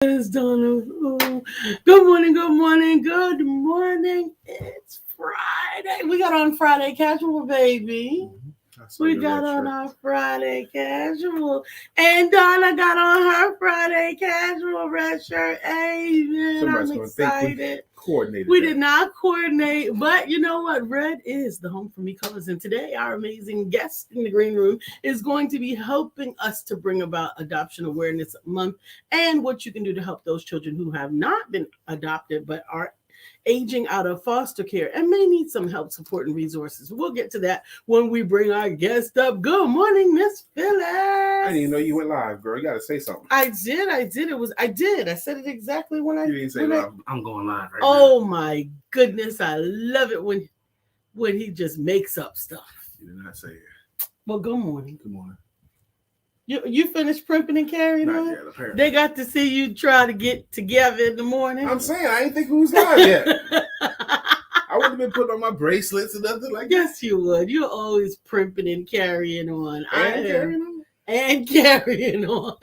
It's Donna. Oh, good morning, good morning, good morning. It's Friday. We got on Friday casual, baby. We got on our Friday casual. And Donna got on her Friday casual red shirt. Amen. I'm excited. We did not coordinate, but you know what? Red is the home for me colors. And today, our amazing guest in the green room is going to be helping us to bring about Adoption Awareness Month and what you can do to help those children who have not been adopted but are aging out of foster care and may need some help, support, and resources. We'll get to that when we bring our guest up. Good morning, Miss Phyllis. I didn't even know you went live, girl. You got to say something. I did. I said it exactly when I. You didn't say I'm going live right now. Oh my goodness, I love it when he just makes up stuff. You did not say it. Well, good morning. Good morning. You finished primping and carrying Not on? yet, apparently. They got to see you try to get together in the morning. I'm saying I ain't think who's live yet. I wouldn't have been putting on my bracelets and nothing like that. Yes, you would. You're always primping and carrying on. And carrying on.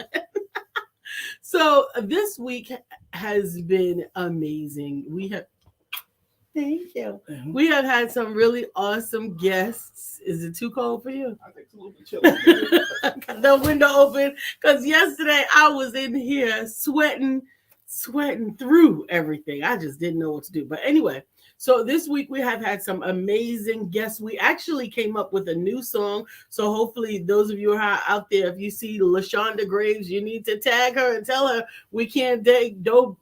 So this week has been amazing. Thank you. Mm-hmm. We have had some really awesome guests. Is it too cold for you? I think it's a little bit chilly. Got the window open because yesterday I was in here sweating through everything. I just didn't know what to do. But anyway, so this week we have had some amazing guests. We actually came up with a new song. So hopefully those of you who are out there, if you see LaShonda Graves, you need to tag her and tell her we can't debut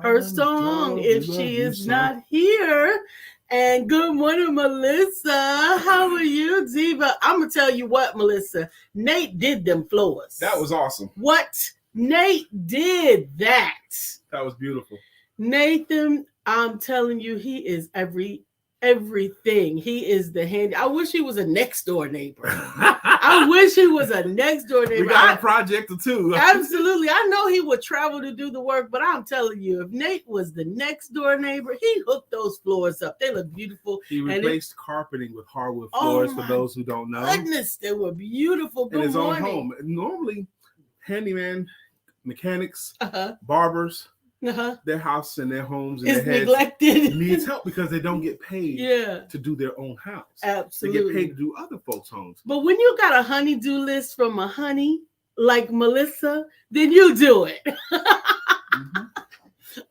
her song if she is not here. And good morning, Melissa. How are you, Diva? I'm going to tell you what, Melissa. Nate did them floors. That was awesome. What? Nate did that. That was beautiful. Nathan, I'm telling you, he is everything. He is the handy. I wish he was a next door neighbor. I wish he was a next door neighbor. We got a project or two. Absolutely. I know he would travel to do the work, but I'm telling you, if Nate was the next door neighbor, he hooked those floors up. They look beautiful. He replaced carpeting with hardwood floors for those who don't know. Goodness, they were beautiful. In his own home. Normally, handyman, mechanics, barbers, their house and their homes and it's their neglected. Needs help because they don't get paid to do their own house. Absolutely. They get paid to do other folks' homes. But when you got a honey-do list from a honey like Melissa, then you do it. Mm-hmm.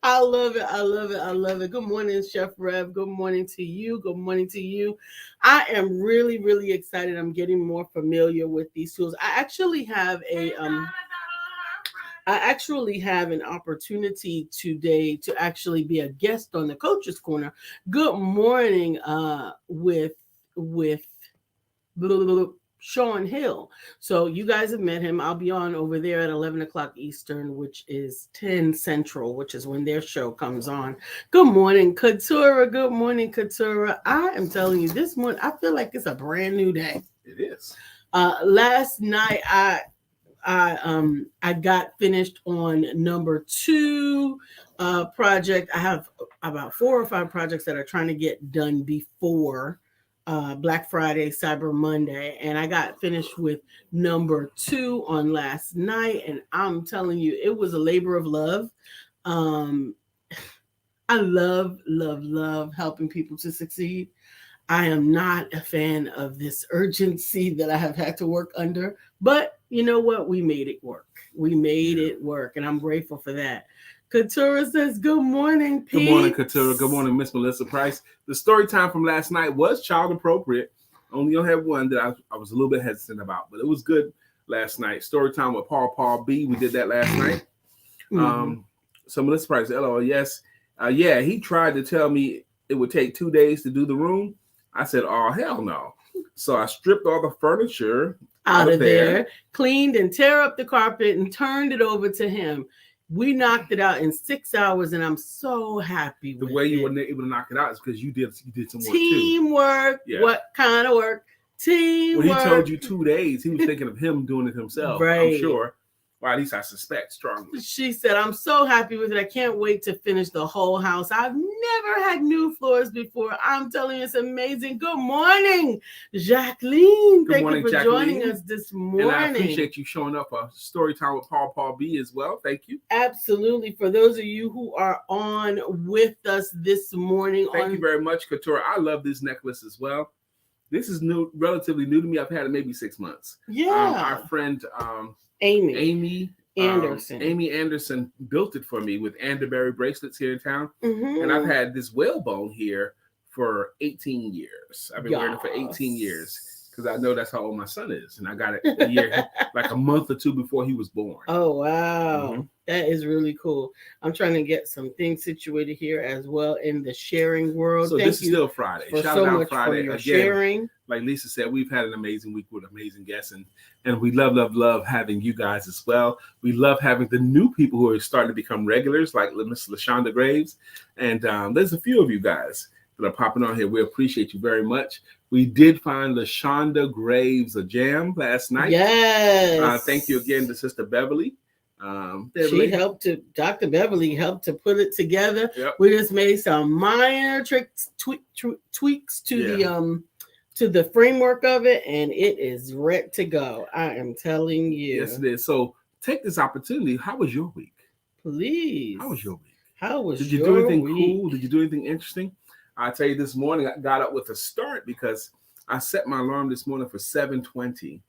I love it. I love it. I love it. Good morning, Chef Rev. Good morning to you. Good morning to you. I am really, really excited. I'm getting more familiar with these tools. I actually have an opportunity today to actually be a guest on the Coach's Corner. Good morning with Sean Hill. So you guys have met him. I'll be on over there at 11 o'clock Eastern, which is 10 Central, which is when their show comes on. Good morning, Katura. Good morning, Katura. I am telling you, this morning, I feel like it's a brand new day. It is. Last night, I got finished on number 2 project. I have about 4 or 5 projects that are trying to get done before Black Friday, Cyber Monday, and I got finished with number 2 on last night, and I'm telling you, it was a labor of love. I love helping people to succeed. I am not a fan of this urgency that I have had to work under, but you know what? We made it work. It work, and I'm grateful for that. Katura says, good morning, Pete. Good morning, Katura. Good morning, Miss Melissa Price. The story time from last night was child appropriate. Only had one that I was a little bit hesitant about, but it was good last night. Story time with Paul B. We did that last night. Mm-hmm. So Melissa Price, LOL, yes. He tried to tell me it would take 2 days to do the room. I said, oh, hell no. So I stripped all the furniture out of there, cleaned and tear up the carpet and turned it over to him. We knocked it out in 6 hours, and I'm so happy with it. The way you were able to knock it out is because you did some work Teamwork. Yeah. What kind of work? Teamwork. When he told you 2 days, he was thinking of him doing it himself, right. I'm sure. Or at least I suspect strongly. She said, I'm so happy with it. I can't wait to finish the whole house. I've never had new floors before. I'm telling you, it's amazing. Good morning, Jacqueline. Thank you for joining us this morning. And I appreciate you showing up for Story Time with Paul B as well. Thank you. Absolutely. For those of you who are on with us this morning. Thank you very much, Katura. I love this necklace as well. This is relatively new to me. I've had it maybe 6 months. Yeah. Our friend Amy Anderson. Amy Anderson built it for me with Anderberry bracelets here in town. Mm-hmm. And I've had this whalebone here for 18 years. I've been wearing it for 18 years because I know that's how old my son is. And I got it a year, like a month or two before he was born. Oh, wow. Mm-hmm. That is really cool. I'm trying to get some things situated here as well in the sharing world. So this is still Friday. Shout out Friday. For your sharing. Like Lisa said, we've had an amazing week with amazing guests, and we love having you guys as well. We love having the new people who are starting to become regulars, like Miss LaShonda Graves. And there's a few of you guys that are popping on here. We appreciate you very much. We did find LaShonda Graves a jam last night. Yes. Thank you again to Sister Beverly. Dr. Beverly helped to put it together. Yep. We just made some minor tweaks to the framework of it, and it is ready to go. I am telling you. Yes, it is. So take this opportunity. How was your week? Please. How was your week? Did you do anything cool? Did you do anything interesting? I tell you, this morning I got up with a start because I set my alarm this morning for 7:20,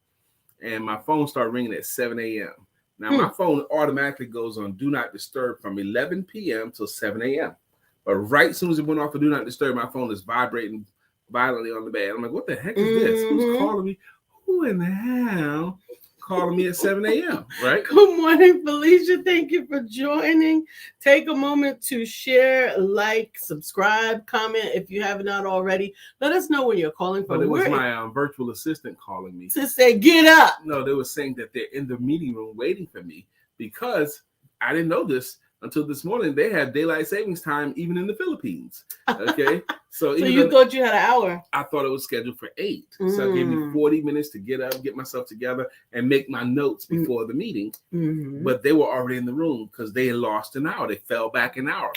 and my phone started ringing at 7 a.m. Now, my phone automatically goes on Do Not Disturb from 11 p.m. till 7 a.m. But right as soon as it went off of Do Not Disturb, my phone is vibrating violently on the bed. I'm like, what the heck is this? Who's calling me? Who in the hell calling me at 7 a.m., right? Good morning, Felicia. Thank you for joining. Take a moment to share, like, subscribe, comment if you have not already. Let us know when you're calling from. But it was my virtual assistant calling me. To say, get up. No, they were saying that they're in the meeting room waiting for me because I didn't know this until this morning. They have daylight savings time even in the Philippines. Okay. So you thought you had an hour? I thought it was scheduled for 8. So it gave me 40 minutes to get up, get myself together, and make my notes before the meeting. Mm-hmm. But they were already in the room because they had lost an hour. They fell back an hour.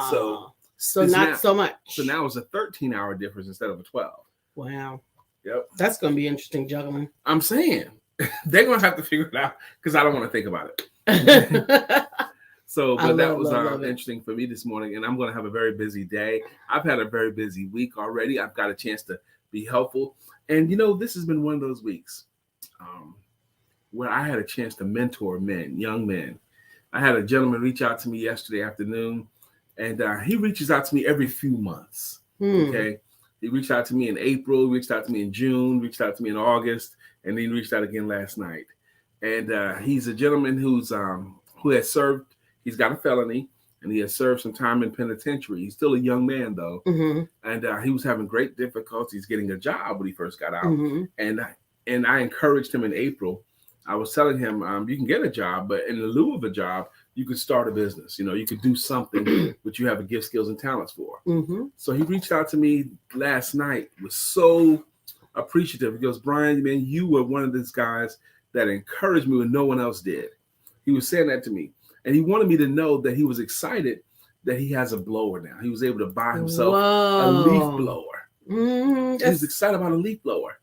So not so much. So now it's a 13-hour difference instead of a 12. Wow. Yep. That's going to be interesting juggling. I'm saying they're going to have to figure it out because I don't want to think about it. So, but that was interesting for me this morning, and I'm going to have a very busy day. I've had a very busy week already. I've got a chance to be helpful. And, this has been one of those weeks where I had a chance to mentor young men. I had a gentleman reach out to me yesterday afternoon, and he reaches out to me every few months. Okay. He reached out to me in April, reached out to me in June, reached out to me in August, and then reached out again last night. And he's a gentleman who has served. He's got a felony, and he has served some time in penitentiary. He's still a young man, though, and he was having great difficulties getting a job when he first got out. And I encouraged him in April. I was telling him, you can get a job, but in lieu of a job, you could start a business. You could do something which you have a gift, skills, and talents for. So he reached out to me last night, was so appreciative. He goes, Brian, man, you were one of these guys that encouraged me when no one else did. He was saying that to me. And he wanted me to know that he was excited that he has a blower now. He was able to buy himself a leaf blower. He was excited about a leaf blower.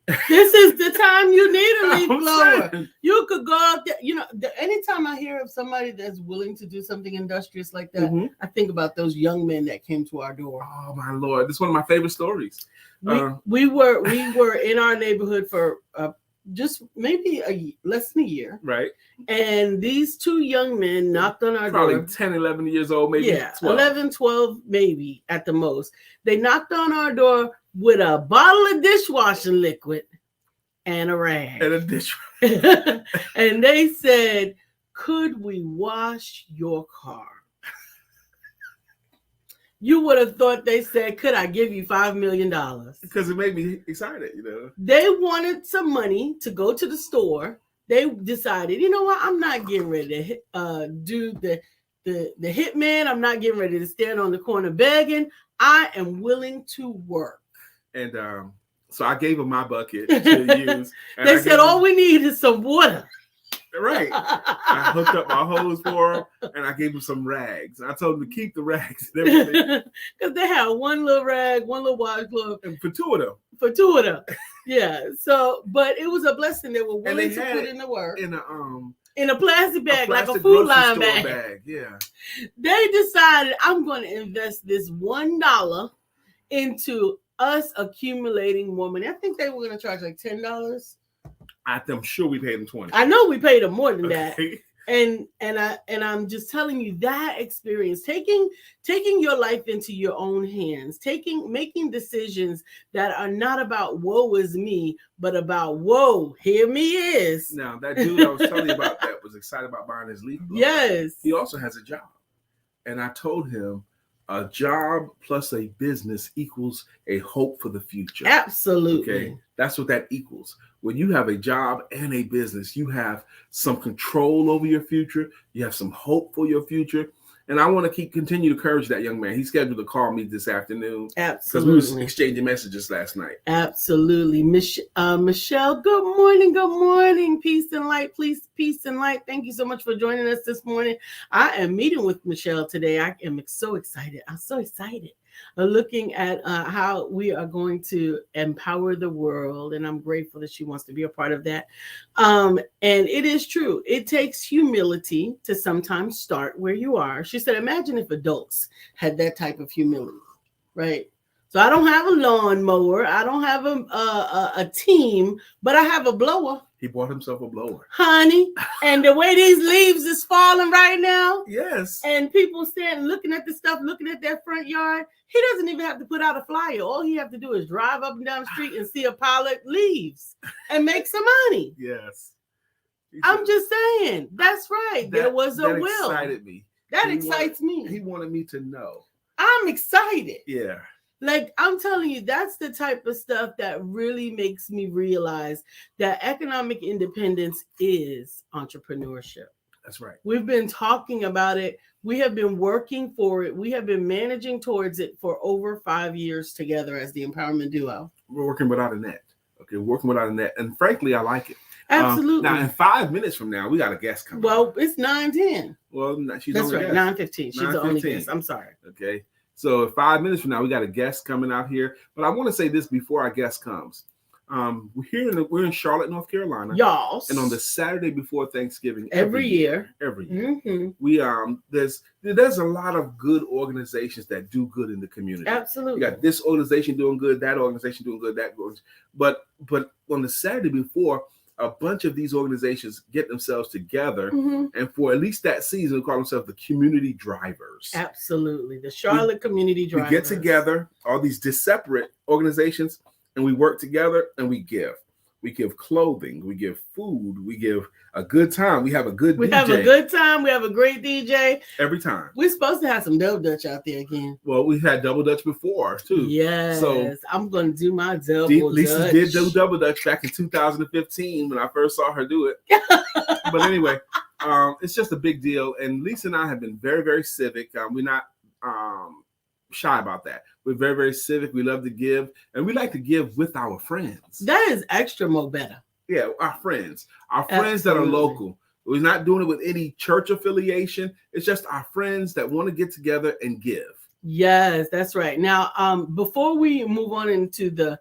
This is the time you need a leaf blower. You could go out there. Anytime I hear of somebody that's willing to do something industrious like that, I think about those young men that came to our door. Oh, my Lord. This is one of my favorite stories. We were in our neighborhood for just maybe less than a year. Right. And these two young men knocked on our door. Probably 10, 11 years old, maybe. Yeah, 12. 11, 12, maybe at the most. They knocked on our door with a bottle of dishwashing liquid and a rag. And a dish rag. And they said, could we wash your car? You would have thought they said, could I give you $5 million? Because it made me excited, They wanted some money to go to the store. They decided, you know what? I'm not getting ready to do the hitman. I'm not getting ready to stand on the corner begging. I am willing to work. And so I gave them my bucket to use. They said, all we need is some water. Right. I hooked up my hose for him, and I gave him some rags. I told him to keep the rags and everything. Because they had one little rag, one little washcloth. And for two of them. For two of them. Yeah. So, but it was a blessing. They were willing to put in the work. In a plastic bag, like a Food Line bag. Yeah. They decided, I'm going to invest this $1 into us accumulating more money. I think they were going to charge like $10. I'm sure we paid them $20. I know we paid them more than that. And I'm just telling you that experience, taking your life into your own hands, making decisions that are not about woe is me, but about whoa, here me is. Now that dude I was telling you about that was excited about buying his leaf blower. Yes. He also has a job. And I told him a job plus a business equals a hope for the future. Absolutely. Okay. That's what that equals. When you have a job and a business, you have some control over your future. You have some hope for your future. And I want to continue to encourage that young man. He's scheduled to call me this afternoon. Absolutely. Because we were exchanging messages last night. Absolutely. Michelle, good morning. Good morning. Peace and light, please. Peace and light. Thank you so much for joining us this morning. I am meeting with Michelle today. I am so excited. I'm so excited. Looking at how we are going to empower the world. And I'm grateful that she wants to be a part of that. And it is true. It takes humility to sometimes start where you are. She said, imagine if adults had that type of humility, right? So I don't have a lawnmower. I don't have a team, but I have a blower. He bought himself a blower. Honey, and the way these leaves is falling right now. Yes. And people standing looking at the stuff, looking at their front yard. He doesn't even have to put out a flyer. All he have to do is drive up and down the street and see a pile of leaves and make some money. Yes. I'm just saying. That's right. There was a will. That excited me. That excites me. He wanted me to know. I'm excited. Yeah. Like, I'm telling you, that's the type of stuff that really makes me realize that economic independence is entrepreneurship. That's right. We've been talking about it. We have been working for it. We have been managing towards it for over 5 years together as the Empowerment Duo. We're working without a net. Okay, working without a net. And frankly, I like it. Absolutely. Now, in 5 minutes from now, we got a guest coming. Well, it's 9:10. Well, she's that's right, 9:15. She's the only guest. I'm sorry. Okay. So 5 minutes from now, we got a guest coming out here. But I want to say this before our guest comes. We're in Charlotte, North Carolina. Y'all. And on the Saturday before Thanksgiving, every year, mm-hmm. we there's a lot of good organizations that do good in the community. Absolutely. You got this organization doing good, that organization doing good, that goes. But on the Saturday before, a bunch of these organizations get themselves together, mm-hmm. and for at least that season, we call themselves the community drivers. Absolutely. The Charlotte community drivers. We get together, all these separate organizations, and we work together and we give. We give clothing, we give food, we give a good time. We have a good DJ. We have a good time. We have a great DJ. Every time. We're supposed to have some double dutch out there again. Well, we had double dutch before too. Yes. So I'm going to do my double Lisa dutch. did do double dutch back in 2015 when I first saw her do it. But anyway, it's just a big deal. And Lisa and I have been very, very civic. We're not shy about that. We're very, very civic. We love to give, and we like to give with our friends. That is extra more better. Yeah, our friends that are local. We're not doing it with any church affiliation. It's just our friends that want to get together and give. Yes, that's right. Now, before we move on into the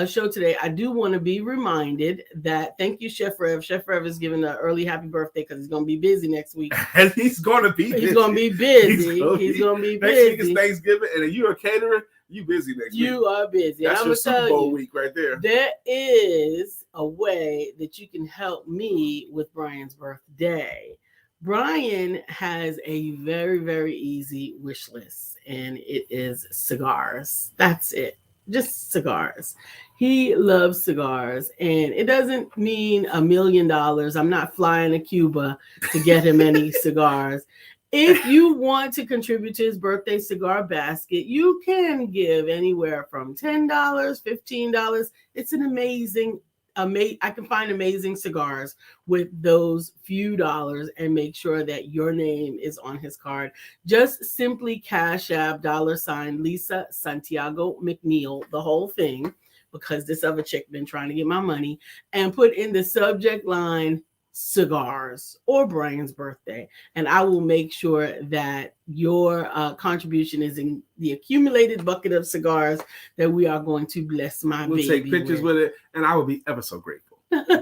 show today, I do want to be reminded that thank you, Chef Rev. Chef Rev is giving an early happy birthday because he's going to be busy next week. And he's going to be busy. He's going to be busy. He's going to be busy. Next week is Thanksgiving, and if you're a caterer, you busy next week. You are busy. That's your Super Bowl week right there. There is a way that you can help me with Brian's birthday. Brian has a very, very easy wish list, and it is cigars. That's it. Just cigars. He loves cigars, and it doesn't mean $1 million. I'm not flying to Cuba to get him any cigars. If you want to contribute to his birthday cigar basket, you can give anywhere from $10, $15. It's an amazing. I can find amazing cigars with those few dollars and make sure that your name is on his card. Just simply Cash App $ Lisa Santiago McNeill, the whole thing, because this other chick been trying to get my money, and put in the subject line cigars or Brian's birthday, and I will make sure that your contribution is in the accumulated bucket of cigars that we are going to bless my we'll baby take pictures with it, and I will be ever so grateful. Okay?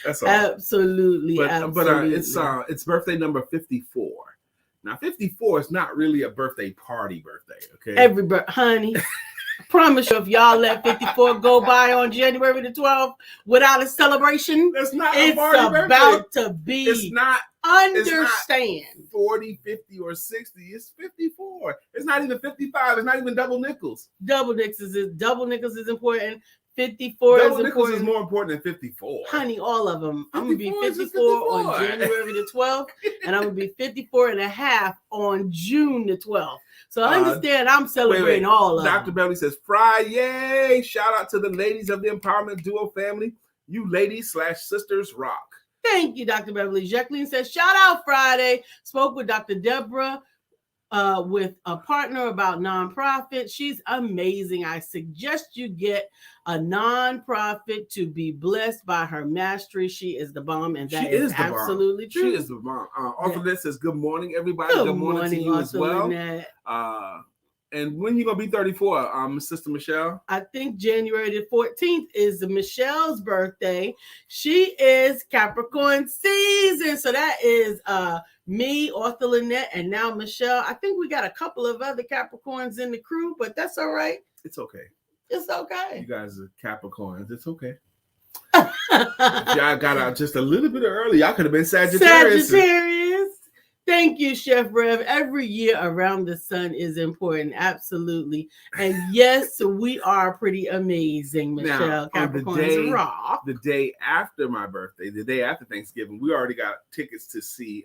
That's all. Absolutely. But it's birthday number 54. Now 54 is not really a birthday party birthday. Okay, honey. Promise you, if y'all let 54 go by on January the 12th without a celebration, that's not it's a party about birthday. to be. It's not. Understand. It's not 40, 50, or 60. It's 54. It's not even 55. It's not even double nickels. Double nickels is important. 54 double is nickels important. is more important than 54. Honey, all of them. I'm going to be 54 on January the 12th, and I'm going to be 54 and a half on June the 12th. So I understand I'm celebrating all of them. Dr. Beverly says, Friday. Shout out to the ladies of the Empowerment Duo family. You ladies / sisters rock. Thank you, Dr. Beverly. Jacqueline says, shout out Friday. Spoke with Dr. Deborah with a partner about nonprofit. She's amazing. I suggest you get a nonprofit to be blessed by her mastery. She is the bomb, and that is absolutely true. She is the bomb. Arthur Lynette says, good morning, everybody. Good morning to you as well. And when you going to be 34, Sister Michelle? I think January the 14th is Michelle's birthday. She is Capricorn season. So that is me, Arthur Lynette, and now Michelle. I think we got a couple of other Capricorns in the crew, but that's all right. It's okay. It's okay. You guys are Capricorns. It's okay. Y'all got out just a little bit early. Y'all could have been Sagittarius. Thank you, Chef Rev. Every year around the sun is important. Absolutely. And yes, we are pretty amazing, Michelle. Now, Capricorns rock. The day after my birthday, the day after Thanksgiving, we already got tickets to see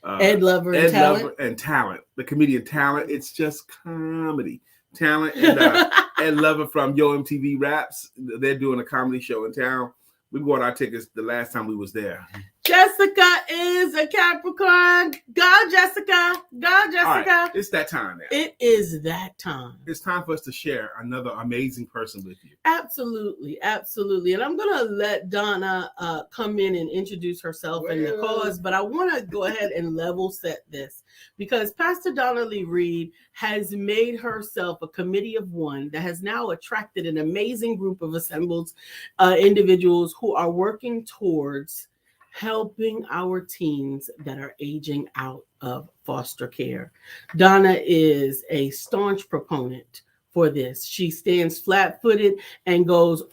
Ed Lover and Talent. The comedian Talent. It's just comedy. Talent and Ed Lover from Yo MTV Raps. They're doing a comedy show in town. We bought our tickets the last time we was there. Jessica is a Capricorn. Go, Jessica. Go, Jessica. All right, it's that time now. It is that time. It's time for us to share another amazing person with you. Absolutely. Absolutely. And I'm going to let Donna come in and introduce herself and the cause, but I want to go ahead and level set this because Pastor Donna Lee Reed has made herself a committee of one that has now attracted an amazing group of assembled individuals who are working towards helping our teens that are aging out of foster care. Donna is a staunch proponent for this. She stands flat-footed and goes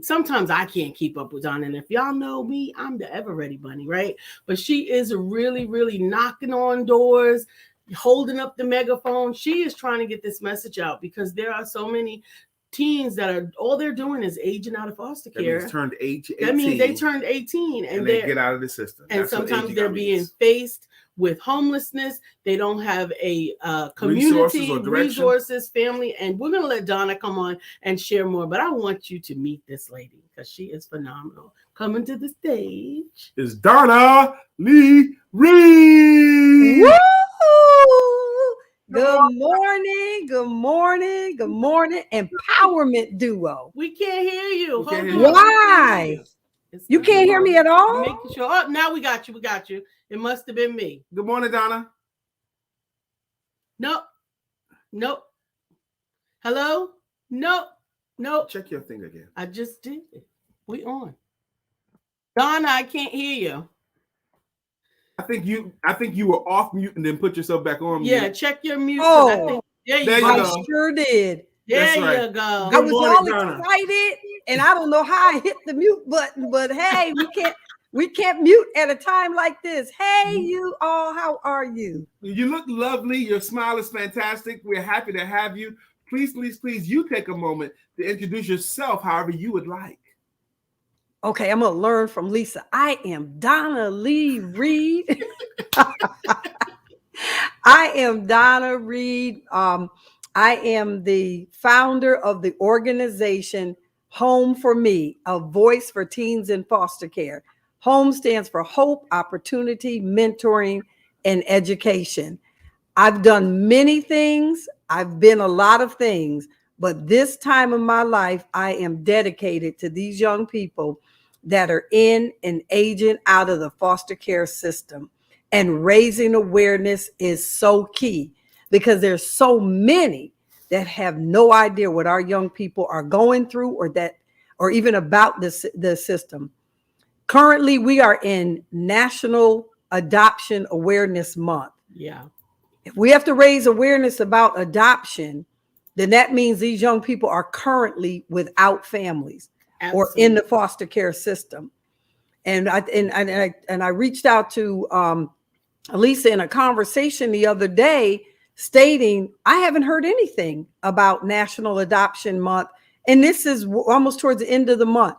sometimes I can't keep up with Donna. And if y'all know me, I'm the ever ready bunny, right? But she is really, really knocking on doors, holding up the megaphone. She is trying to get this message out because there are so many teens that are all they're doing is aging out of foster care. That means they turned 18 and they get out of the system. And sometimes they're being faced with homelessness. They don't have a community, resources, family. And we're going to let Donna come on and share more. But I want you to meet this lady because she is phenomenal. Coming to the stage is Donna Lee Reed. Woo! Good morning, empowerment duo. We can't hear you. Why? You can't hear me at all? Making sure. Oh, now we got you. It must have been me. Good morning, Donna. Nope. Hello? Nope. Check your thing again. I just did it. We on. Donna, I can't hear you. I think you were off mute and then put yourself back on mute. Yeah, check your mute. Oh, there you go. I sure did. There you go. I was all excited, and I don't know how I hit the mute button, but hey, we can't mute at a time like this. Hey, you all, how are you? You look lovely. Your smile is fantastic. We're happy to have you. Please, you take a moment to introduce yourself however you would like. Okay, I'm going to learn from Lisa. I am Donna Lee Reed. I am Donna Reed. I am the founder of the organization Home for Me, a voice for teens in foster care. HOME stands for Hope, Opportunity, Mentoring, and Education. I've done many things. I've been a lot of things, but this time of my life, I am dedicated to these young people that are in and aging out of the foster care system. And raising awareness is so key because there's so many that have no idea what our young people are going through or even about the system. Currently, we are in National Adoption Awareness Month. Yeah. If we have to raise awareness about adoption, then that means these young people are currently without families. Absolutely. Or in the foster care system. And I reached out to Lisa in a conversation the other day stating, I haven't heard anything about National Adoption Month. And this is almost towards the end of the month.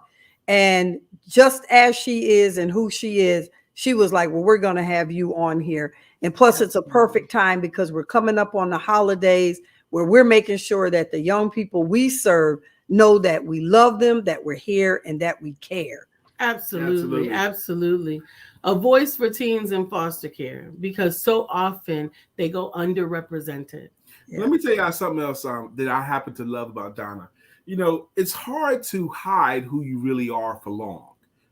And just as she is and who she is, she was like, well, we're going to have you on here. And plus, it's a perfect time because we're coming up on the holidays where we're making sure that the young people we serve know that we love them, that we're here, and that we care. Absolutely. Absolutely. A voice for teens in foster care, because so often they go underrepresented. Yeah. Let me tell y'all something else that I happen to love about Donna. You know, it's hard to hide who you really are for long.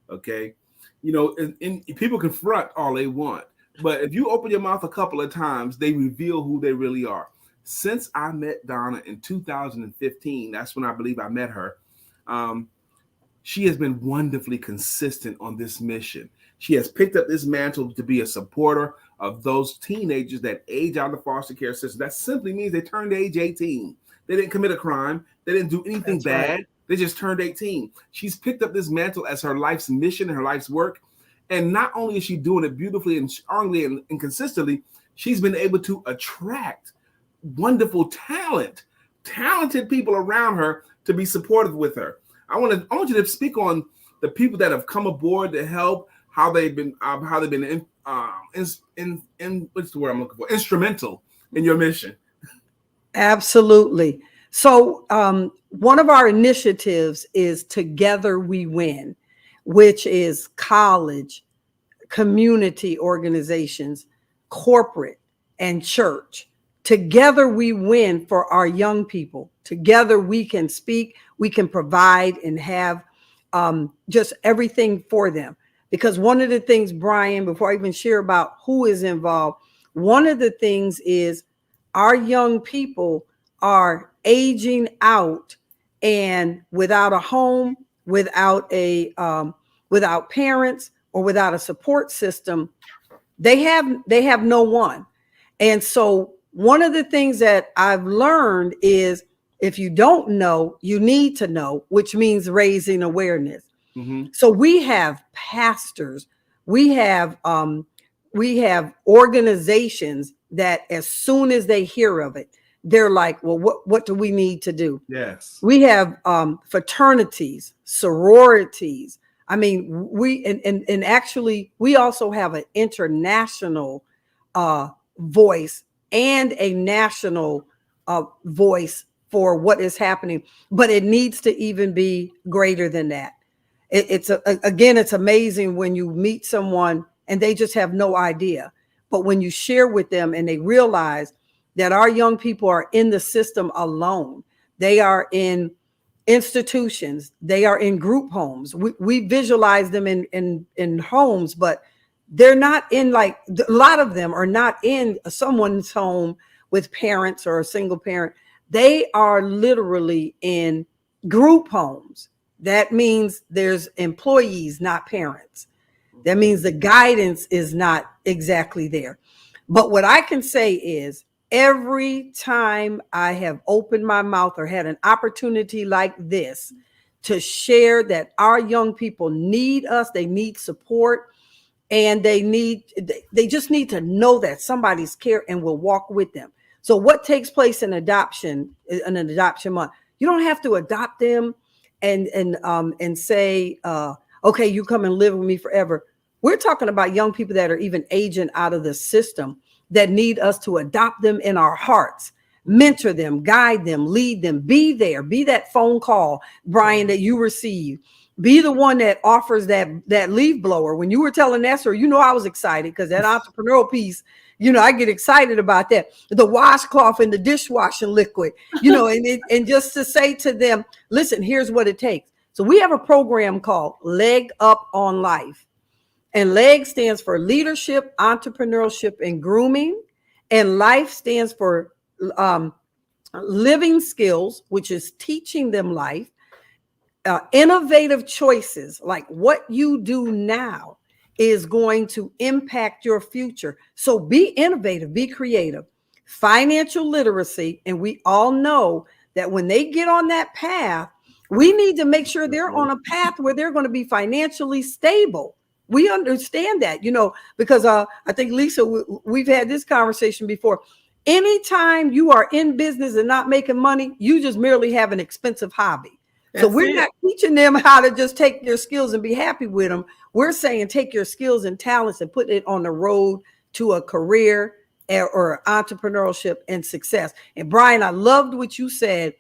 Okay. You know, and people can front all they want, but if you open your mouth a couple of times, they reveal who they really are. Since I met Donna in 2015, that's when I believe I met her. She has been wonderfully consistent on this mission. She has picked up this mantle to be a supporter of those teenagers that age out of the foster care system. That simply means they turned age 18. They didn't commit a crime. They didn't do anything bad. Right. They just turned 18. She's picked up this mantle as her life's mission and her life's work. And not only is she doing it beautifully and strongly and consistently, she's been able to attract wonderful talented people around her to be supportive with her. I want you to speak on the people that have come aboard to help, how they've been what's the word I'm looking for? Instrumental in your mission. Absolutely. So one of our initiatives is Together We Win, which is college, community organizations, corporate, and church. Together we win for our young people. Together we can speak, we can provide and have just everything for them. Because one of the things, Brian, before I even share about who is involved, one of the things is our young people are aging out and without a home, without parents, or without a support system. They have no one. And so one of the things that I've learned is if you don't know, you need to know, which means raising awareness. Mm-hmm. So we have pastors, we have organizations that as soon as they hear of it, they're like, well, what do we need to do? Yes. We have fraternities, sororities. I mean, and actually we also have an international voice and a national voice for what is happening, but it needs to even be greater than that. It's amazing when you meet someone and they just have no idea. But when you share with them and they realize that our young people are in the system alone, they are in institutions, they are in group homes. We visualize them in homes, but they're not in, like, a lot of them are not in someone's home with parents or a single parent. They are literally in group homes. That means there's employees, not parents. That means the guidance is not exactly there. But what I can say is every time I have opened my mouth or had an opportunity like this to share that our young people need us, they need support, and they just need to know that somebody's care and will walk with them. So what takes place in an adoption month, you don't have to adopt them and say, okay, you come and live with me forever. We're talking about young people that are even aging out of the system that need us to adopt them in our hearts, mentor them, guide them, lead them, be there, be that phone call, Brian, that you receive. Be the one that offers that leaf blower. When you were telling Esther, I was excited because that entrepreneurial piece, I get excited about that. The washcloth and the dishwashing liquid, and just to say to them, listen, here's what it takes. So we have a program called Leg Up on Life. And LEG stands for Leadership, Entrepreneurship, and Grooming. And LIFE stands for Living Skills, which is teaching them life. Innovative choices, like what you do now is going to impact your future. So be innovative, be creative. Financial literacy, and we all know that when they get on that path, we need to make sure they're on a path where they're going to be financially stable. We understand that, because I think, Lisa, we've had this conversation before. Anytime you are in business and not making money, you just merely have an expensive hobby. So we're not teaching them how to just take their skills and be happy with them. We're saying take your skills and talents and put it on the road to a career or entrepreneurship and success. And Brian, I loved what you said.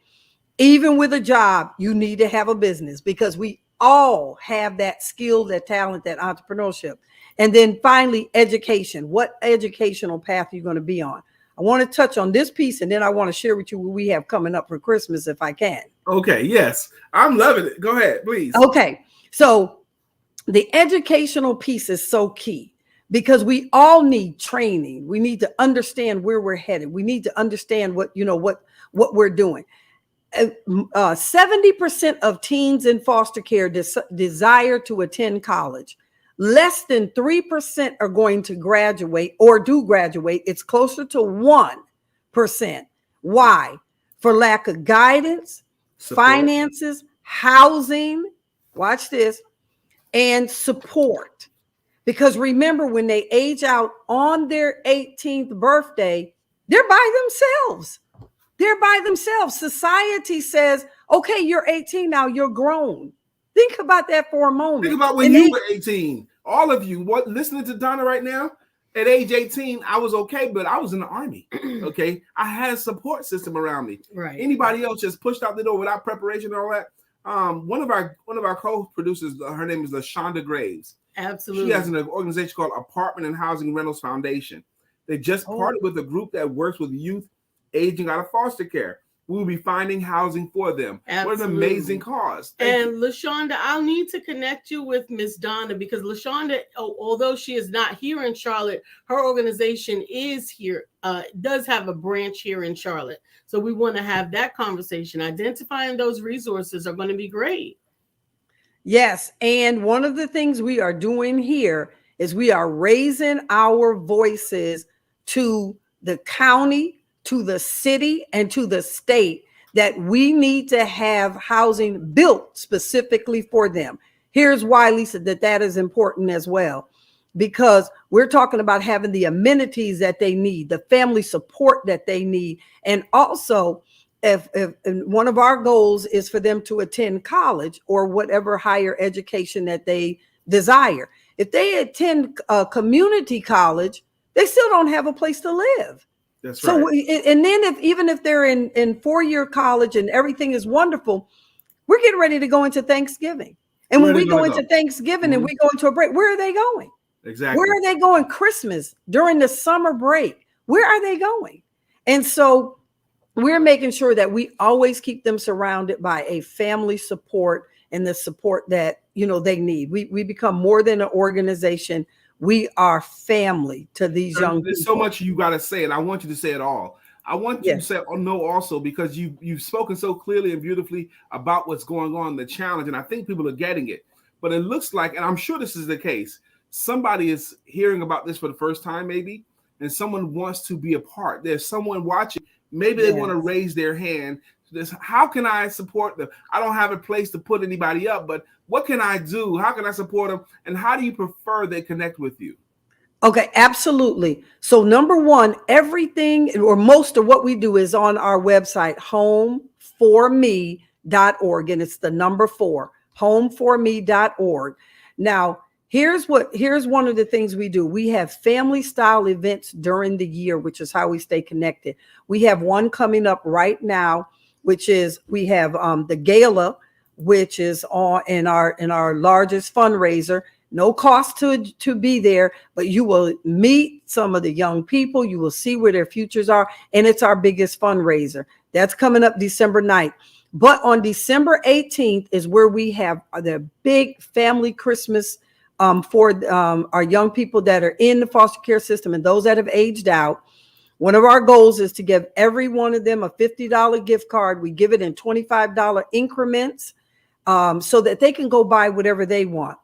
Even with a job, you need to have a business, because we all have that skill, that talent, that entrepreneurship. And then finally, education. What educational path are you going to be on? I want to touch on this piece, and then I want to share with you what we have coming up for Christmas, if I can. Okay, yes. I'm loving it. Go ahead, please. Okay, so the educational piece is so key, because we all need training. We need to understand where we're headed. We need to understand what we're doing. 70% of teens in foster care desire to attend college. Less than 3% are going to graduate or do graduate. It's closer to 1%. Why? For lack of guidance, finances, housing, watch this, and support. Because remember, when they age out on their 18th birthday, they're by themselves. They're by themselves. Society says, okay, you're 18 now, you're grown. Think about that for a moment. Think about when you were 18. All of you, listening to Donna right now, at age 18, I was okay, but I was in the Army. Okay. I had a support system around me. Right. Anybody else just pushed out the door without preparation and all that. One of our co-producers, her name is LaShonda Graves. Absolutely. She has an organization called Apartment and Housing Rentals Foundation. They just partnered with a group that works with youth aging out of foster care. We will be finding housing for them. Absolutely. What an amazing cause. And LaShonda, I'll need to connect you with Miss Donna, because LaShonda, although she is not here in Charlotte, her organization is here, does have a branch here in Charlotte. So we want to have that conversation. Identifying those resources are going to be great. Yes. And one of the things we are doing here is we are raising our voices to the county, to the city, and to the state, that we need to have housing built specifically for them. Here's why, Lisa, that is important as well, because we're talking about having the amenities that they need, the family support that they need. And also, if one of our goals is for them to attend college or whatever higher education that they desire. If they attend a community college, they still don't have a place to live. That's so, right. And then even if they're in 4-year college and everything is wonderful, we're getting ready to go into Thanksgiving. And when we go into Thanksgiving and we go into a break, where are they going? Exactly. Where are they going? Christmas, during the summer break, where are they going? And so we're making sure that we always keep them surrounded by a family support and the support that, they need. We become more than an organization. We are family to these young people. There's so much you got to say, and I want you to say it all. I want you to say no also, because you've spoken so clearly and beautifully about what's going on, the challenge, and I think people are getting it. But it looks like, and I'm sure this is the case, somebody is hearing about this for the first time maybe, and someone wants to be a part. There's someone watching. Maybe they want to raise their hand. How can I support them? I don't have a place to put anybody up, but what can I do? How can I support them? And how do you prefer they connect with you? Okay, absolutely. So number one, everything or most of what we do is on our website, homeforme.org. And it's the number 4, homeforme.org. Now, here's one of the things we do. We have family style events during the year, which is how we stay connected. We have one coming up right now, which is we have the gala, which is in our largest fundraiser. No cost to be there, but you will meet some of the young people. You will see where their futures are, and it's our biggest fundraiser. That's coming up December 9th. But on December 18th is where we have the big family Christmas for our young people that are in the foster care system and those that have aged out. One of our goals is to give every one of them a $50 gift card. We give it in $25 increments so that they can go buy whatever they want.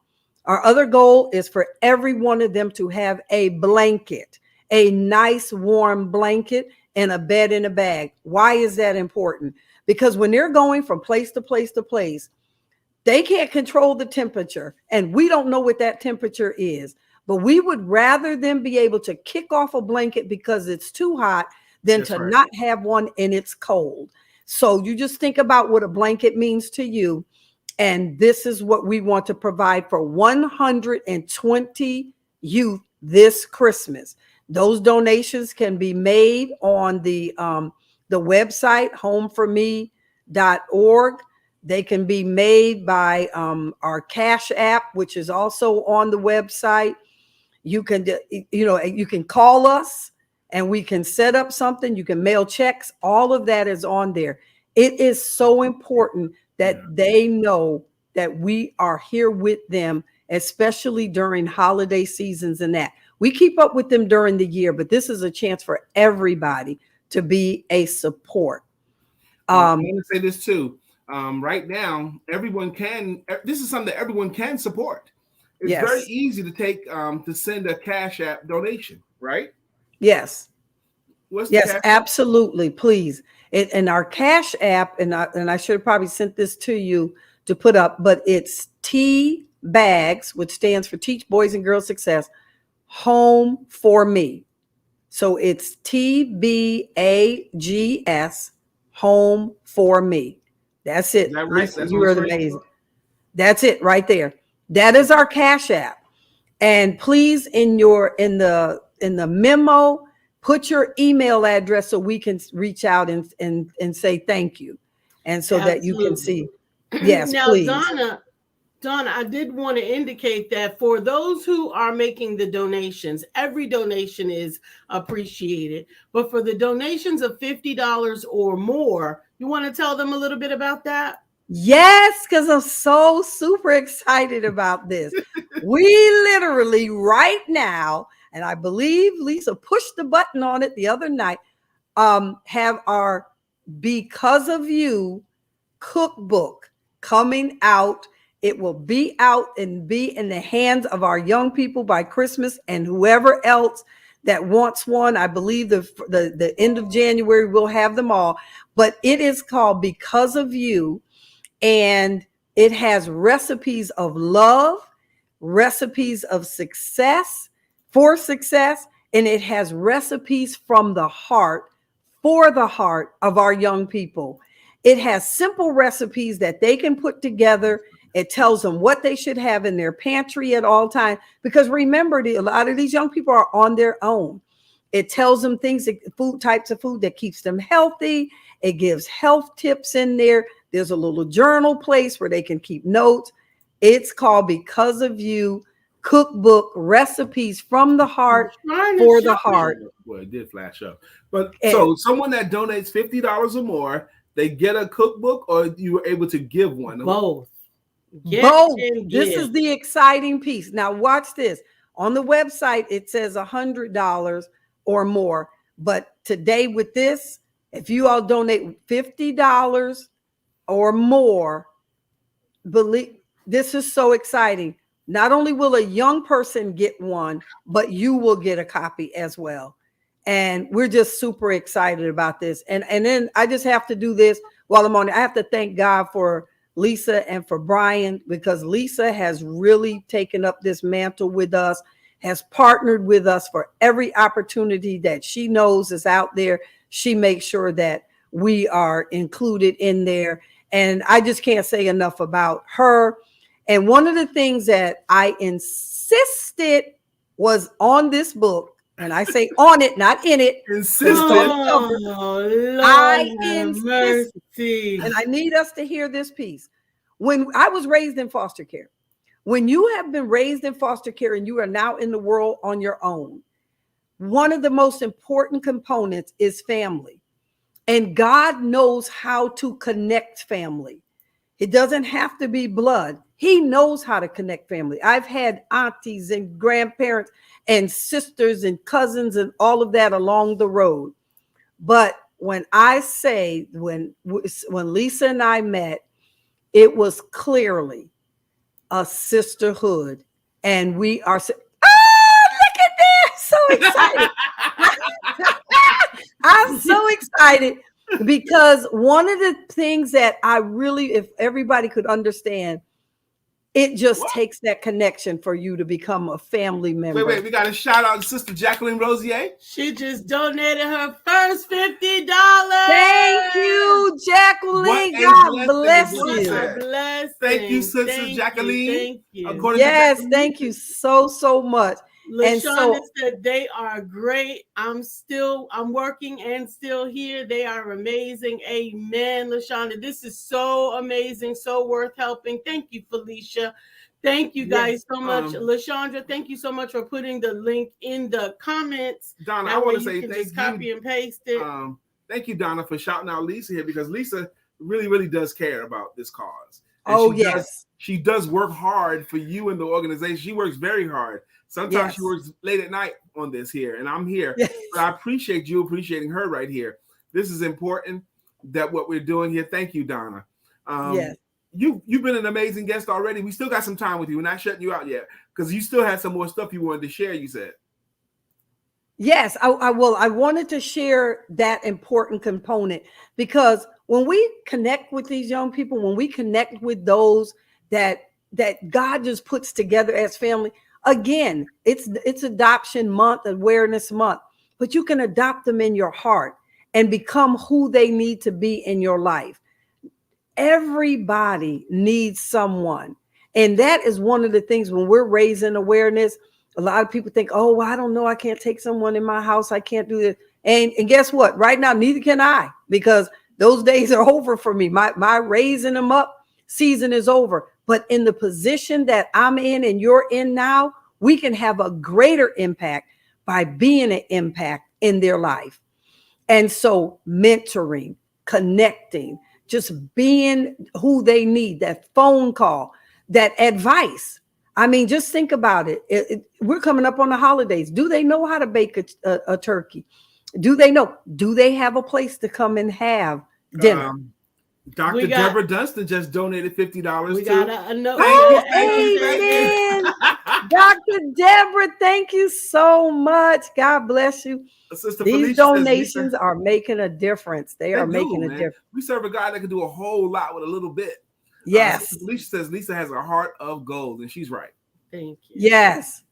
Our other goal is for every one of them to have a blanket, a nice warm blanket, and a bed in a bag. Why is that important? Because when they're going from place to place to place, they can't control the temperature, and we don't know what that temperature is. But we would rather them be able to kick off a blanket because it's too hot than to not have one and it's cold. So you just think about what a blanket means to you. And this is what we want to provide for 120 youth this Christmas. Those donations can be made on the website, homeforme.org. They can be made by our Cash App, which is also on the website. You can, you can call us and we can set up something. You can mail checks. All of that is on there. It is so important that they know that we are here with them, especially during holiday seasons and that. We keep up with them during the year, but this is a chance for everybody to be a support. I want to say this too. Right now, this is something that everyone can support. It's very easy to to send a Cash App donation, right? Yes. Yes, absolutely. Please. And our Cash App, and I should have probably sent this to you to put up, but it's T-BAGS, which stands for Teach Boys and Girls Success, Home for Me. So it's TBAGS, Home for Me. That's it. You are amazing. That's it right there. That is our Cash App. And please, in the memo, put your email address so we can reach out and say thank you. And so that you can see. Yes, now, please. Donna, I did want to indicate that for those who are making the donations, every donation is appreciated. But for the donations of $50 or more, you want to tell them a little bit about that? Yes, because I'm so super excited about this. We literally right now, and I believe Lisa pushed the button on it the other night, have our Because of You cookbook coming out. It will be out and be in the hands of our young people by Christmas, and whoever else that wants one. I believe the end of January we'll have them all. But it is called Because of You. And it has recipes of love, recipes of success, for success, and it has recipes from the heart, for the heart of our young people. It has simple recipes that they can put together. It tells them what they should have in their pantry at all times. Because remember, a lot of these young people are on their own. It tells them types of food that keeps them healthy. It gives health tips in there. There's a little journal place where they can keep notes. It's called Because of You Cookbook, Recipes from the Heart, for the Heart. Well, it did flash up. But so someone that donates $50 or more, they get a cookbook, or you were able to give one? Both. Both. This is the exciting piece. Now watch this. On the website, it says $100 or more. But today with this, if you all donate $50 or more, believe this is so exciting. Not only will a young person get one, but you will get a copy as well. And we're just super excited about this. And then I just have to do this while I'm on it. I have to thank God for Lisa and for Brian, because Lisa has really taken up this mantle with us, has partnered with us for every opportunity that she knows is out there. She makes sure that we are included in there. And I just can't say enough about her. And one of the things that I insisted was on this book, and I say on it, not in it. I insisted, and I need us to hear this piece. When I was raised in foster care, when you have been raised in foster care and you are now in the world on your own, one of the most important components is family. And God knows how to connect family. It doesn't have to be blood. He knows how to connect family. I've had aunties and grandparents and sisters and cousins and all of that along the road. But when I say, when Lisa and I met, it was clearly a sisterhood. And we are, look at this. So excited. I'm so excited because one of the things that I really, if everybody could understand, it just takes that connection for you to become a family member. Wait, we got a shout out to Sister Jacqueline Rosier. She just donated her first $50. Thank you, Jacqueline. God bless you. Thank you, Sister Jacqueline. Thank you. Yes, thank you so much. LaShonda said they are great. I'm working and still here. They are amazing. Amen, LaShonda. This is so amazing, so worth helping. Thank you, Felicia. Thank you guys so much. LaShonda, thank you so much for putting the link in the comments. Donna, I want to say thank you. Copy and paste it. Thank you, Donna, for shouting out Lisa here, because Lisa really does care about this cause. And she does work hard for you and the organization. She works very hard. Sometimes she works late at night on this here, and I'm here. Yes. But I appreciate you appreciating her right here. This is important, that what we're doing here. Thank you, Donna. Yes. You've been an amazing guest already. We still got some time with you. We're not shutting you out yet, because you still had some more stuff you wanted to share, you said. Yes, I will. I wanted to share that important component, because when we connect with these young people, when we connect with those that God just puts together as family, again, it's adoption month, awareness month, but you can adopt them in your heart and become who they need to be in your life. Everybody needs someone. And that is one of the things when we're raising awareness. A lot of people think, oh, well, I don't know, I can't take someone in my house. I can't do this. And guess what? Right now, neither can I, because those days are over for me. My raising them up season is over. But in the position that I'm in and you're in now, we can have a greater impact by being an impact in their life. And so mentoring, connecting, just being who they need, that phone call, that advice. I mean, just think about it. We're coming up on the holidays. Do they know how to bake a turkey? Do they know? Do they have a place to come and have dinner? Dr. Deborah Dunstan just donated $50. We got a note. Amen. Dr. Deborah, thank you so much. God bless you. Sister These Felicia donations are making a difference. They are making a difference. We serve a God that can do a whole lot with a little bit. Yes. Felicia says Lisa has a heart of gold, and she's right. Thank you. Yes.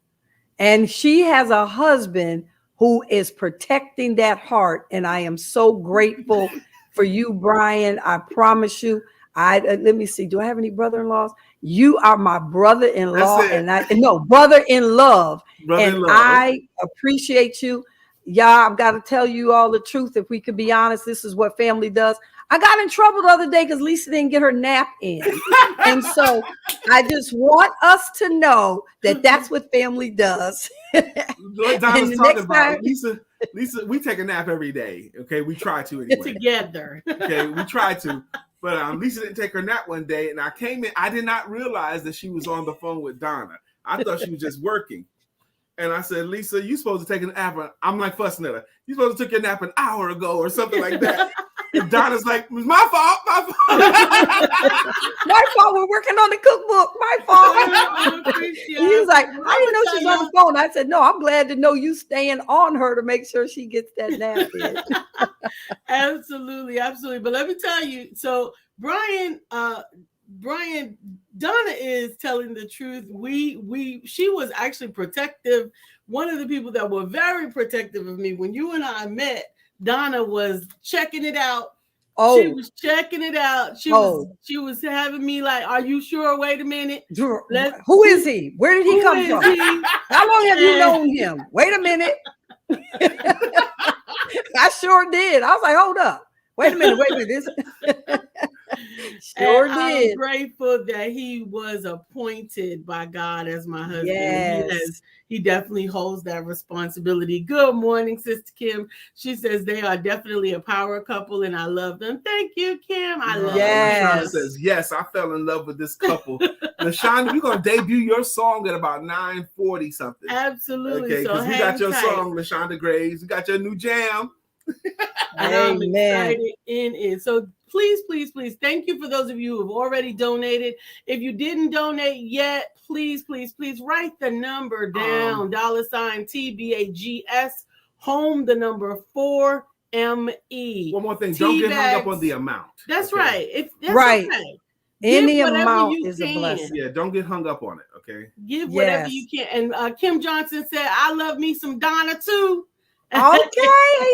And she has a husband who is protecting that heart. And I am so grateful for you, Brian. I promise you. Let me see. Do I have any brother-in-laws? You are my brother-in-law, and brother in love. I appreciate you. Y'all, I've got to tell you all the truth. If we could be honest, this is what family does. I got in trouble the other day because Lisa didn't get her nap in. And so I just want us to know that that's what family does. What Donna's talking about, Lisa, we take a nap every day. Okay, we try to anyway. Together. Okay, we try to. But Lisa didn't take her nap one day, and I came in. I did not realize that she was on the phone with Donna. I thought she was just working. And I said, Lisa, you supposed to take a nap. I'm like fussing at her. You supposed to take your nap an hour ago or something like that. And Donna's like, it was my fault. My fault. We're working on the cookbook. My fault. He was like, I didn't know she's on the phone. I said, no, I'm glad to know you staying on her to make sure she gets that nap in. Absolutely. But let me tell you, so Brian, Donna is telling the truth. She was actually protective. One of the people that were very protective of me when you and I met, Donna was checking it out. Oh, she was checking it out. She was having me like, are you sure? Wait a minute. Who is he? Where did he come from? How long have you known him? Wait a minute. I sure did. I was like, hold up. Wait a minute. Sure And I'm did. grateful that he was appointed by God as my husband. Yes. He definitely holds that responsibility. Good morning, Sister Kim. She says they are definitely a power couple and I love them. Thank you, Kim. I love LaShonda Yes. says, yes, I fell in love with this couple. LaShonda, we're going to debut your song at about 9:40 something. Absolutely. Okay, So because we hang got your tight. song, LaShonda Graves. We got your new jam. And I'm Amen. excited in it. So please, please, please, thank you for those of you who have already donated. If you didn't donate yet, please, please, please write the number down. $sign TBAGS, home, the number 4ME. One more thing, don't get hung up on the amount. That's okay? right. That's Right. okay. Any Give whatever amount you is a can. blessing. Yeah, don't get hung up on it, okay? Give whatever Yes. you can. And Kim Johnson said, I love me some Donna too. Okay,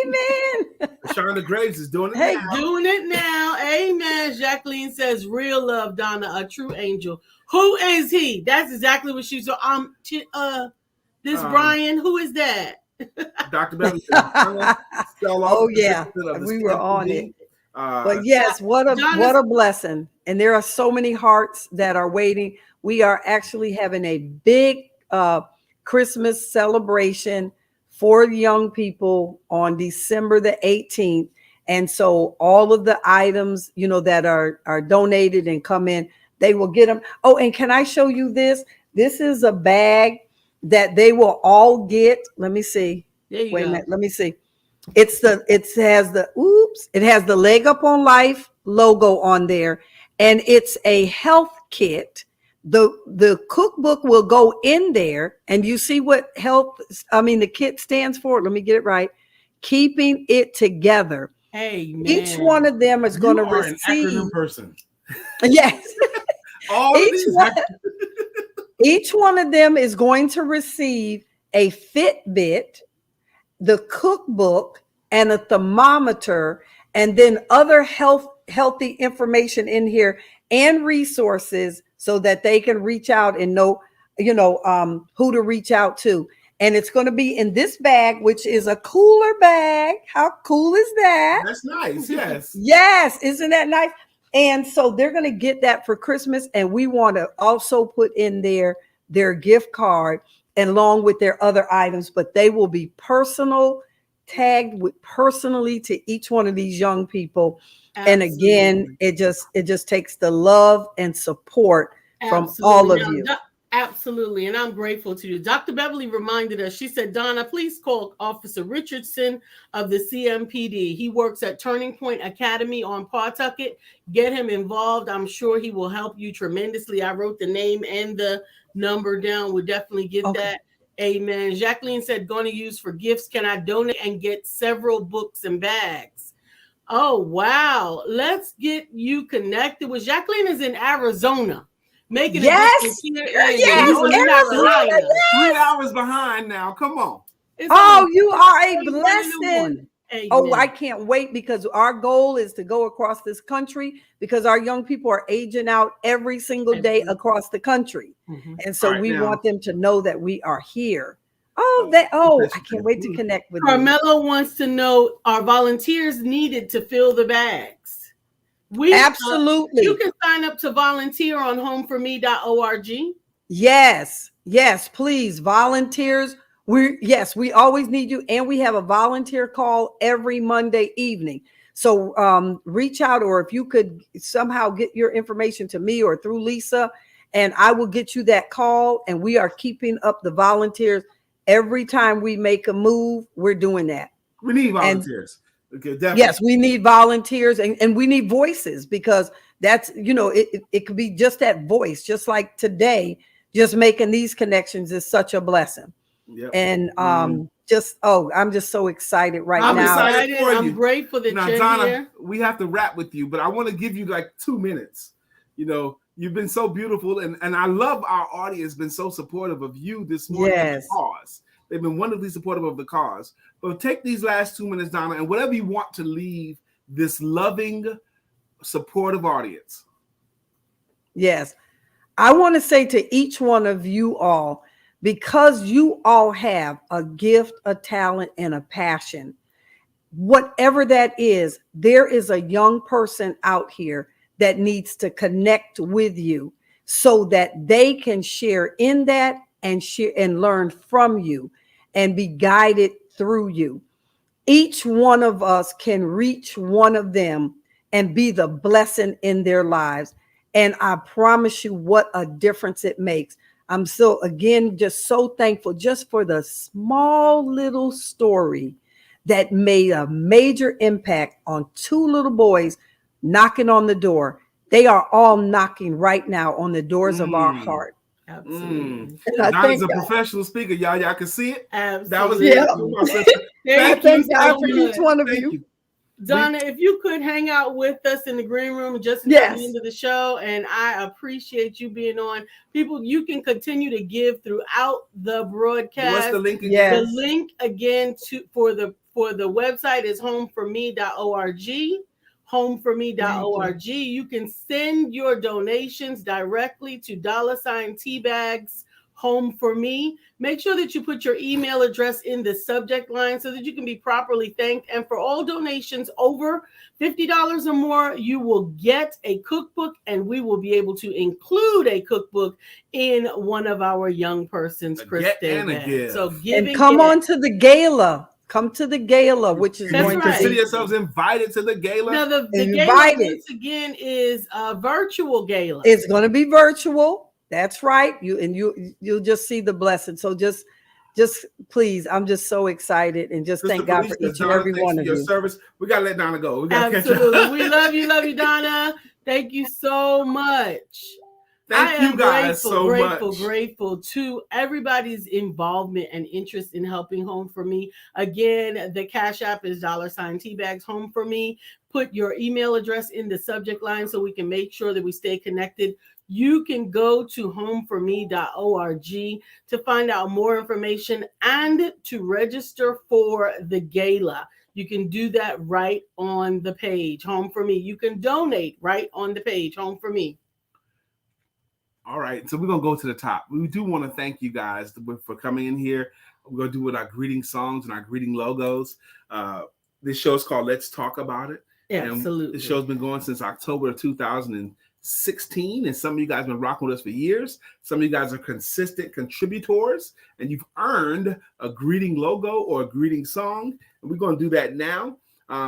amen. LaShonda Graves is doing it Hey, now. Doing it now. Amen. Jacqueline says, real love, Donna, a true angel. Who is he? That's exactly what she's Brian, who is that? Dr. Beverly says, oh yeah, we were on it. But yes, what a blessing. And there are so many hearts that are waiting. We are actually having a big Christmas celebration for young people on December the 18th. And so all of the items, that are donated and come in, they will get them. Oh, and can I show you this? This is a bag that they will all get. Let me see. There you Wait go. a minute. Let me see. It has the Leg Up on Life logo on there, and it's a health kit. The cookbook will go in there, and you see what the kit stands for. Let me get it right. Keeping it together. Hey, man. Each one of them is going to receive. An acronym person. Yes. All of these. Each one of them is going to receive a Fitbit, the cookbook, and a thermometer, and then other healthy information in here and resources so that they can reach out and know, who to reach out to. And it's going to be in this bag, which is a cooler bag. How cool is that? That's nice. Yes. Yes. Isn't that nice? And so they're going to get that for Christmas. And we want to also put in there their gift card and along with their other items, but they will be tagged with personally to each one of these young people. Absolutely. And again, it just takes the love and support from all of you. Absolutely. And I'm grateful to you. Dr. Beverly reminded us, she said, Donna, please call Officer Richardson of the CMPD. He works at Turning Point Academy on Pawtucket. Get him involved. I'm sure he will help you tremendously. I wrote the name and the number down. We'll definitely get that. Amen. Jacqueline said, going to use for gifts. Can I donate and get several books and bags? Oh, wow. Let's get you connected with Jacqueline is in Arizona. Making yes. Yes. 3 hours behind now. Come on. You are a blessing. Amen. Oh, I can't wait because our goal is to go across this country because our young people are aging out every single day across the country. Mm-hmm. And so we want them to know that we are here. I can't wait to connect with Carmelo wants to know, are volunteers needed to fill the bags? Absolutely. You can sign up to volunteer on homeforme.org. Yes, please. Volunteers. We always need you. And we have a volunteer call every Monday evening. So reach out, or if you could somehow get your information to me or through Lisa, and I will get you that call. And we are keeping up the volunteers. Every time we make a move, we're doing that. We need volunteers. Okay, definitely. Yes, we need volunteers and we need voices because that's, it could be just that voice, just like today, just making these connections is such a blessing. Yep. And I'm just so excited now. I'm excited for you. I'm grateful that you're Donna, here. We have to wrap with you, but I want to give you like 2 minutes. You've been so beautiful, and I love our audience been so supportive of you this morning. Yes. Cause. They've been wonderfully supportive of the cause. But take these last 2 minutes, Donna, and whatever you want to leave this loving, supportive audience. Yes. I want to say to each one of you all, because you all have a gift, a talent, and a passion, whatever that is, there is a young person out here that needs to connect with you so that they can share in that and share and learn from you and be guided through you. Each one of us can reach one of them and be the blessing in their lives. And I promise you what a difference it makes. I'm so, again, just so thankful just for the small little story that made a major impact on two little boys knocking on the door. They are all knocking right now on the doors of our heart. Absolutely. Donna's a professional speaker, y'all. Y'all can see it. Absolutely. That was I thank God for each one of you. Donna, if you could hang out with us in the green room just until the end of the show, and I appreciate you being on. People, you can continue to give throughout the broadcast. What's the link again? The link again for the website is homeforme.org. Homeforme.org. You can send your donations directly to $Teabags Home for Me. Make sure that you put your email address in the subject line so that you can be properly thanked. And for all donations over $50 or more, you will get a cookbook, and we will be able to include a cookbook in one of our young persons' birthday events. So come on to the gala. Come to the gala, which is going to consider yourselves invited to the gala. Now the gala once again is a virtual gala. It's going to be virtual. That's right. You'll just see the blessing. So just please, I'm just so excited and just thank God for each and every one of you. Service. We gotta let Donna go. Absolutely. We love you, Donna. Thank you so much. Thank you guys so much. Grateful to everybody's involvement and interest in helping Home for Me. Again, the Cash App is $Teabags Home for Me. Put your email address in the subject line so we can make sure that we stay connected. You can go to homeforme.org to find out more information and to register for the gala. You can do that right on the page, Home for Me. You can donate right on the page, Home for Me. All right, so we're going to go to the top. We do want to thank you guys for coming in here. We're going to do with our greeting songs and our greeting logos. This show is called Let's Talk About It. Absolutely. And the show's been going since October of 2016, and some of you guys have been rocking with us for years. Some of you guys are consistent contributors, and you've earned a greeting logo or a greeting song, and we're going to do that now.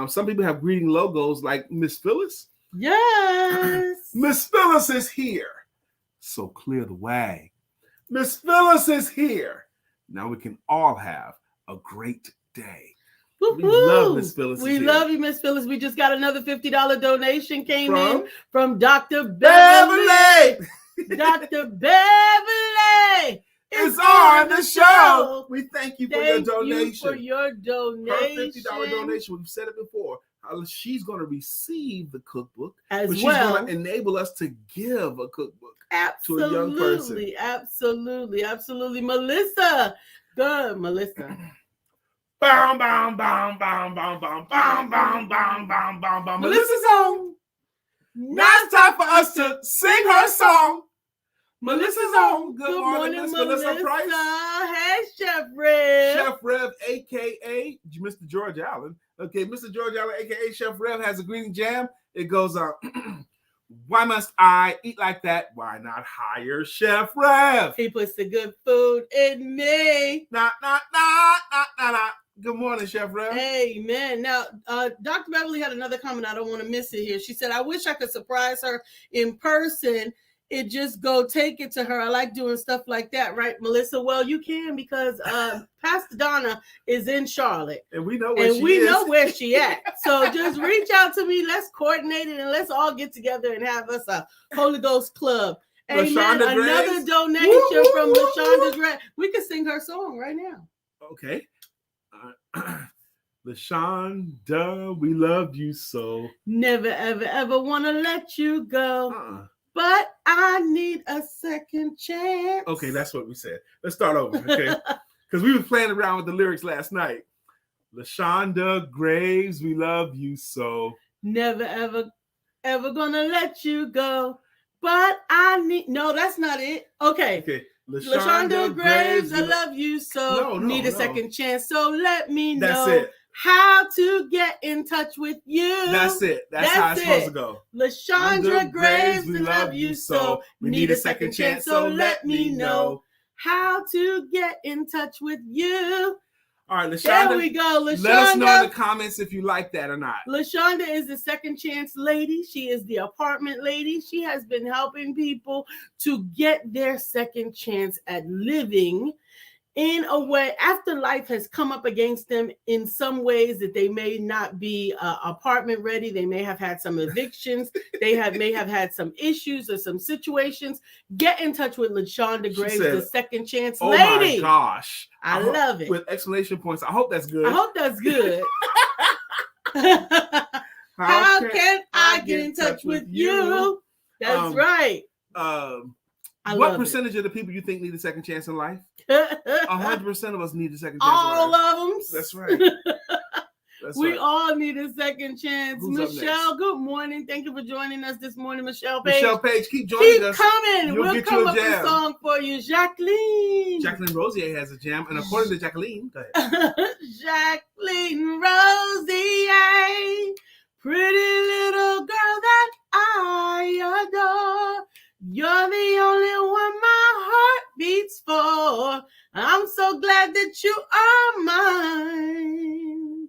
Some people have greeting logos like Miss Phyllis. Yes. Miss Phyllis is here. So clear the way. Miss Phyllis is here. Now we can all have a great day. Woo-hoo. We love Miss Phyllis. We love you, Miss Phyllis. We just got another $50 donation in from Dr. Beverly. Dr. Beverly is on the show. We thank you for your donation. Thank you for your donation. Her $50 donation. We've said it before. She's going to receive the cookbook, but she's going to enable us to give a cookbook to a young person. Absolutely. Melissa. Good, Melissa. Bam, bam, bam, bam, bam, bam, bam, bam, bam, bam, bam, bam. Melissa's on. Now it's time for us to sing her song. Melissa's on. Good morning, Miss Melissa Price. Hey, Chef Rev. Chef Rev, a.k.a. Mr. George Allen. Okay, Mr. George Allen, a.k.a. Chef Rev, has a greeting jam. It goes, why must I eat like that? Why not hire Chef Rev? He puts the good food in me. Nah. Good morning, Chef Rev. Amen. Now, Dr. Beverly had another comment. I don't want to miss it here. She said, I wish I could surprise her in person. It just go take it to her. I like doing stuff like that, right, Melissa? Well, you can because Pastor Donna is in Charlotte. And we know where she at. So just reach out to me. Let's coordinate it and let's all get together and have us a Holy Ghost club. Amen. Another donation from LaShonda Gray. We can sing her song right now. Okay. LaShonda, we love you so. Never, ever want to let you go. But I need a second chance. Okay, that's what we said. Let's start over, okay? Because we were playing around with the lyrics last night. LaShonda Graves, we love you so. Never, ever gonna let you go. But I need... No, that's not it. Okay. LaShonda Graves, I love you so. Need a second chance. So let me know how to get in touch with you. That's it. That's how it's supposed to go. LaShondra Graves, we love you so. We need a second chance, so let me know how to get in touch with you. All right, LaShonda. There we go, LaShonda. Let us know in the comments if you like that or not. LaShonda is the second chance lady. She is the apartment lady. She has been helping people to get their second chance at living in a way after life has come up against them in some ways that they may not be apartment ready. They may have had some evictions. They may have had some issues or some situations. Get in touch with LaShonda Graves, the second chance lady. Oh my gosh. I love it. With exclamation points. I hope that's good. I hope that's good. How can I get in touch with you? That's right. What percentage of the people you think need a second chance in life? 100% of us need a second chance. All of them. That's right. We all need a second chance. Who's Michelle, good morning. Thank you for joining us this morning, Michelle Page. Michelle Page, keep joining us. Keep coming. We'll come up with a song for you. Jacqueline. Jacqueline Rosier has a jam. And according to Jacqueline, go ahead. Jacqueline Rosier, pretty little girl that I adore. You're the only one my heart beats for. I'm so glad that you are mine.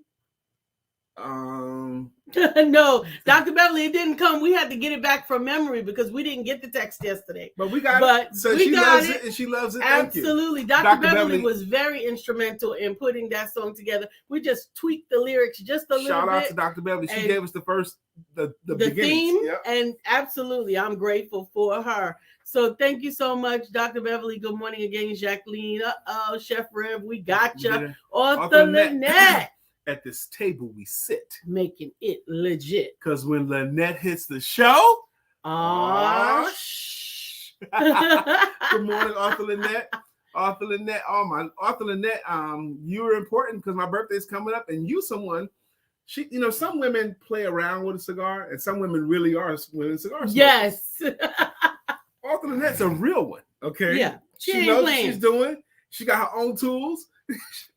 No, Dr. Beverly, it didn't come. We had to get it back from memory because we didn't get the text yesterday. But we got it. So she loves it and she loves it. Absolutely. Dr. Beverly was very instrumental in putting that song together. We just tweaked the lyrics just a little bit. Shout out to Dr. Beverly. She gave us the theme. Yep. And absolutely, I'm grateful for her. So thank you so much, Dr. Beverly. Good morning again, Jacqueline. Chef Rev, we got you. Author Lynette. At this table we sit. Making it legit. Because when Lynette hits the show. Good morning, Author Lynette. Author Lynette. Author Lynette, you are important because my birthday's coming up and you someone. Some women play around with a cigar and some women really are women cigar smokers. Yes. Author Lynette's a real one. Okay. Yeah. She knows what she's doing. She got her own tools.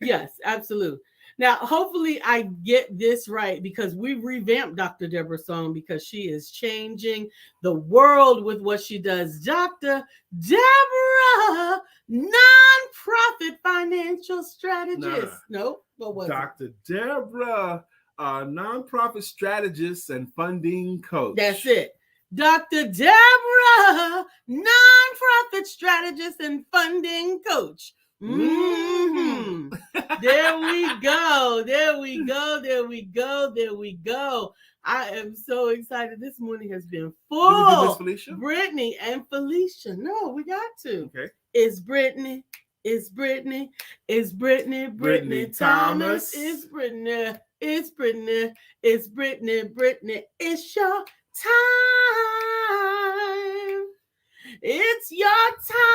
Yes, absolutely. Now, hopefully I get this right because we revamped Dr. Deborah Song because she is changing the world with what she does. Dr. Deborah, nonprofit financial strategist. Nope. What was Dr. Deborah, nonprofit strategist and funding coach. That's it. Dr. Deborah, nonprofit strategist and funding coach. Mm-hmm. There we go. There we go. There we go. There we go. I am so excited. This morning has been full. Felicia? Brittany and Felicia. No, we got to. Okay. It's Brittany. It's Brittany. It's Brittany. Brittany Thomas. It's Brittany. It's Brittany. It's Brittany. Brittany. It's your time. It's your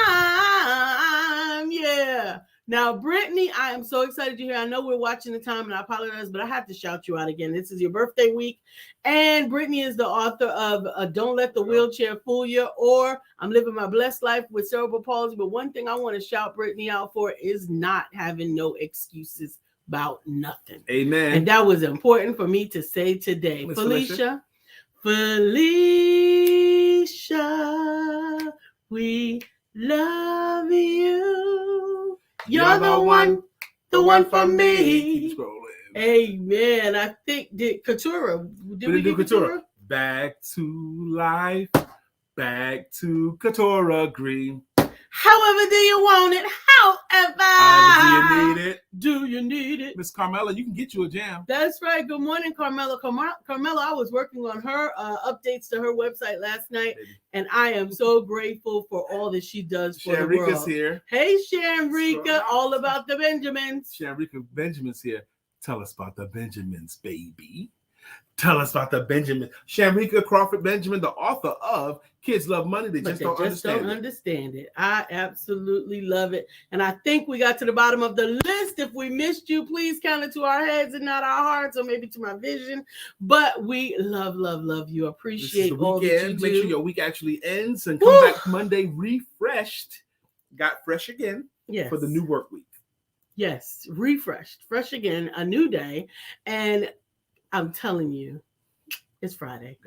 time. Yeah. Now, Brittany, I am so excited you're here. I know we're watching the time, and I apologize, but I have to shout you out again. This is your birthday week, and Brittany is the author of Don't Let the Wheelchair Fool You, or I'm Living My Blessed Life with Cerebral Palsy. But one thing I want to shout Brittany out for is not having no excuses about nothing. Amen. And that was important for me to say today. Ms. Felicia, we love you. You're the one for me. Keep scrolling. Amen. I think did Couture. Did we do Couture? Back to life. Back to Couture Green. However do you want it? However do you need it? Do you need it? Miss Carmela, you can get you a jam. That's right. Good morning, Carmela. Carmela, I was working on her updates to her website last night, and I am so grateful for all that she does for the world. Shanrika's here. Hey, Shanrika, all about the Benjamins. Shanrika Benjamin's here. Tell us about the Benjamins, baby. Tell us about the Benjamin. Shanrika Crawford Benjamin, the author of Kids Love Money. They just don't understand it. I absolutely love it. And I think we got to the bottom of the list. If we missed you, please count it to our heads and not our hearts, or maybe to my vision. But we love you. Appreciate all that you do. Make sure your week actually ends and come back Monday refreshed. Got fresh again for the new work week. Yes, refreshed, fresh again, a new day. And I'm telling you, it's Friday.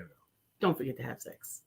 Don't forget to have sex.